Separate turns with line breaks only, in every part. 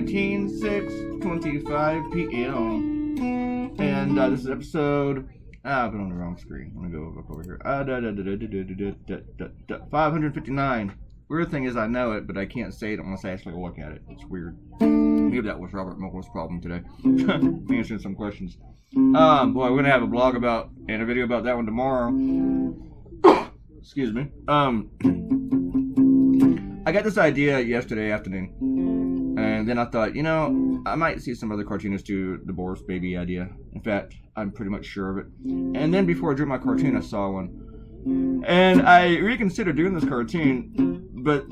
19/6/25 p.m. And this is episode... I've been on the wrong screen. Let me go up over here. 559. Weird thing is I know it, but I can't say it unless I actually look at it. It's weird. Maybe that was Robert Muggle's problem today. Answering some questions. Boy, we're going to have a blog about, and a video about that one tomorrow. Excuse me. I got this idea yesterday afternoon, and then I thought, you know, I might see some other cartoonists do the Boris baby idea. In fact, I'm pretty much sure of it. And then before I drew my cartoon, I saw one. And I reconsidered doing this cartoon, but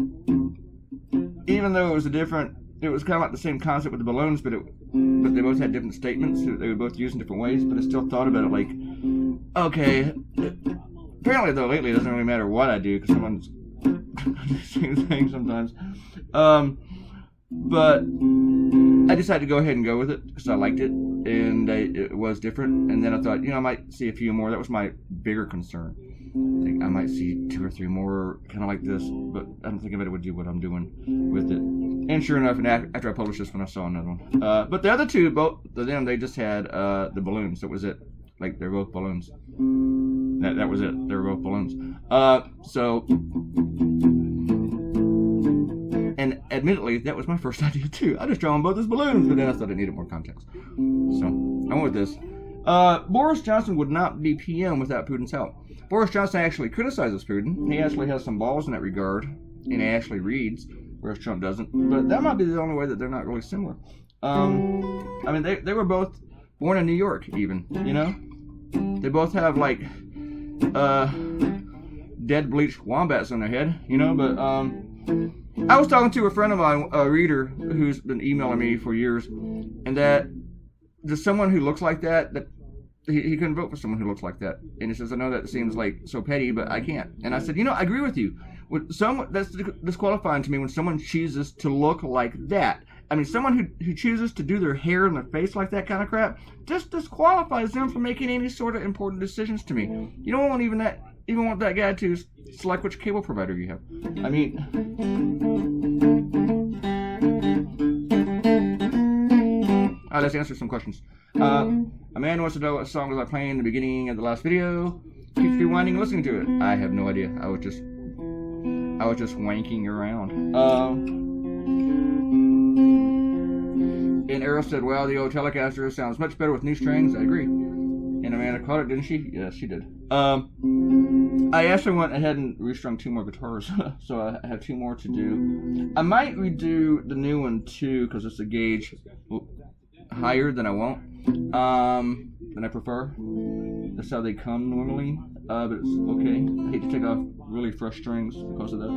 even though it was it was kind of like the same concept with the balloons, but they both had different statements that they were both used in different ways, but I still thought about it like, okay, apparently though lately it doesn't really matter what I do, because someone's the same thing sometimes. But I decided to go ahead and go with it because I liked it, and it was different. And then I thought, you know, I might see a few more. That was my bigger concern. I think I might see 2 or 3 more kind of like this, but I don't think anybody would do what I'm doing with it. And sure enough, and after I published this one, I saw another one. But the other two, both of them, they just had the balloons. That was it. Like, they're both balloons. That was it. They were both balloons. And admittedly, that was my first idea too. I just draw them both as balloons, but then I thought I needed more context. So, I went with this. Boris Johnson would not be PM without Putin's help. Boris Johnson actually criticizes Putin. He actually has some balls in that regard, and he actually reads, whereas Trump doesn't. But that might be the only way that they're not really similar. I mean, they were both born in New York, even, you know? They both have, like, dead bleached wombats on their head, you know? But, I was talking to a friend of mine, a reader, who's been emailing me for years, and that there's someone who looks like that he couldn't vote for someone who looks like that. And he says, I know that seems like so petty, but I can't. And I said, you know, I agree with you. That's disqualifying to me when someone chooses to look like that. I mean, someone who chooses to do their hair and their face like that kind of crap just disqualifies them from making any sort of important decisions to me. You don't want even want that guy to select which cable provider you have. I mean, let's answer some questions. Amanda wants to know what song was I playing in the beginning of the last video. Keeps rewinding and listening to it. I have no idea. I was just wanking around. And Errol said, wow, the old Telecaster sounds much better with new strings. I agree. And Amanda caught it, didn't she? Yes, she did. I actually went ahead and restrung 2 more guitars, so I have 2 more to do. I might redo the new one too, because it's a gauge higher than I want, than I prefer. That's how they come normally, but it's okay. I hate to take off really fresh strings because of that.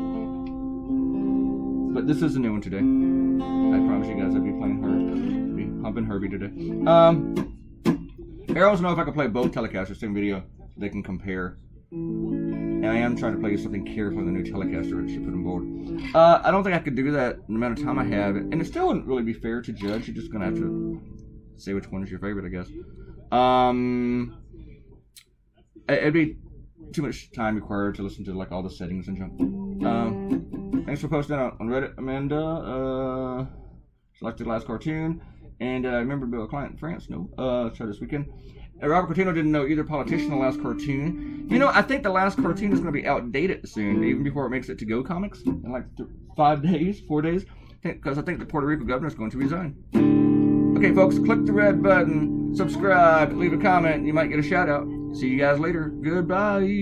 But this is a new one today. I promise you guys I'll be playing humping Herbie today. Arrows know if I can play both Telecasters, same video, so they can compare. And I am trying to play something careful in the new Telecaster I should put on board. I don't think I could do that in the amount of time I have, and it still wouldn't really be fair to judge. You're just gonna have to say which one is your favorite, I guess. It'd be too much time required to listen to like all the settings and junk. Thanks for posting on Reddit, Amanda. Selected last cartoon, and I remember to be a client in France. No, try this weekend. Robert Coutinho didn't know either politician in the last cartoon. You know, I think the last cartoon is going to be outdated soon, even before it makes it to Go Comics in like 4 days, because I think the Puerto Rico governor is going to resign. Okay, folks, click the red button, subscribe, leave a comment, and you might get a shout out. See you guys later. Goodbye.